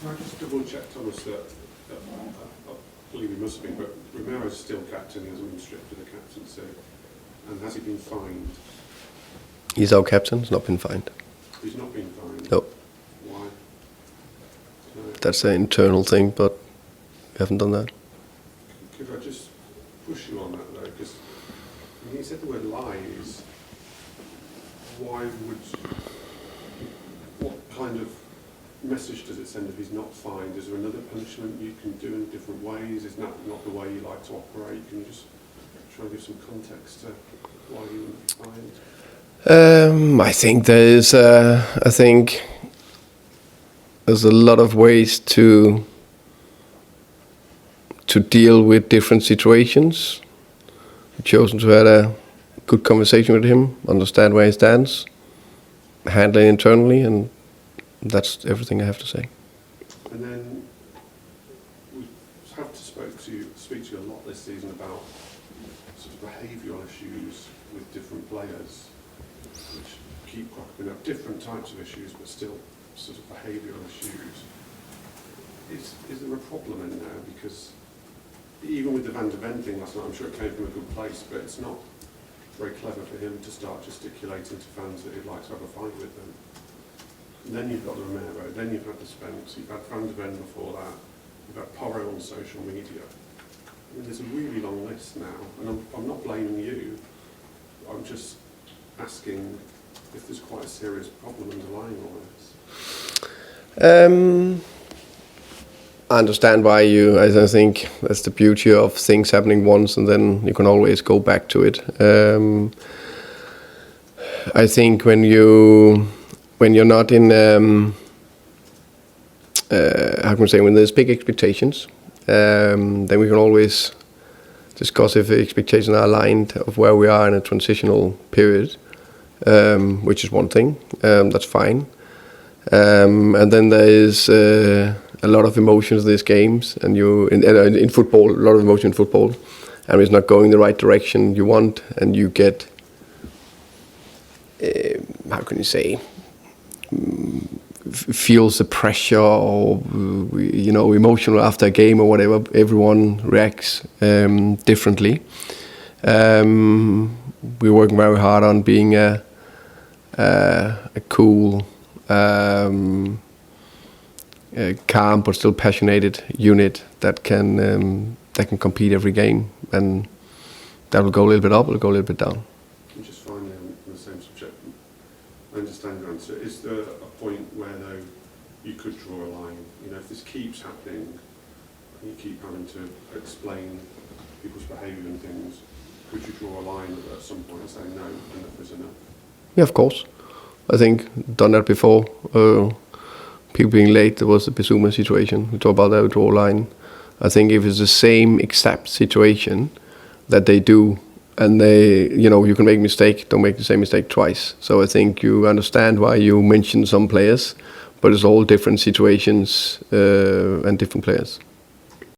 I just double check, Thomas, that I believe he must have been, but Romero's still captain, he hasn't been stripped of the captaincy. And has he been fined? He's our captain, he's not been fined. He's not been fined? No. Why? No. That's an internal thing, but we haven't done that. Could I just push you on that though? Because when you said the word lies, what kind of message does it send if he's not fined? Is there another punishment you can do in different ways? Is that not the way you like to operate? Can you just try and give some context to why you wouldn't be fined? I think there's a lot of ways to deal with different situations. I've chosen to have a good conversation with him, understand where he stands, handle it internally, and that's everything I have to say. And then we have to speak to you a lot this season about sort of behavioural issues with different players, which keep cropping up, different types of issues, but still sort of behavioural issues. Is there a problem in there? Because even with the Van der Ven thing last night, I'm sure it came from a good place, but it's not very clever for him to start gesticulating to fans that he'd like to have a fight with them. And then you've got the Romero, then you've had the Spence, you've had Van der Ven before that, you've had Porro on social media. I mean, there's a really long list now, and I'm not blaming you, I'm just asking if there's quite a serious problem underlying all this. I understand why I think that's the beauty of things happening once and then you can always go back to it. I think when you're not in, how can I say, when there's big expectations, then we can always discuss if the expectations are aligned of where we are in a transitional period, which is one thing, that's fine. And then there is a lot of emotions in these games, and in football, a lot of emotion in football, and it's not going the right direction you want, and you get, how can you say, feels the pressure or emotional after a game or whatever. Everyone reacts differently. We're working very hard on being a cool, calm but still passionate unit that can compete every game, and that will go a little bit up, it'll go a little bit down. And just finally on the same subject, I understand your answer. Is there a point where though you could draw a line? You know, if this keeps happening, and you keep having to explain people's behaviour and things, could you draw a line at some point and say no, enough is enough? Yeah, of course. I think done that before. People being late, there was the Bizuma situation. We talk about that, we draw a line. I think if it's the same exact situation that they do, and you can make a mistake, don't make the same mistake twice. So I think you understand why you mention some players, but it's all different situations and different players.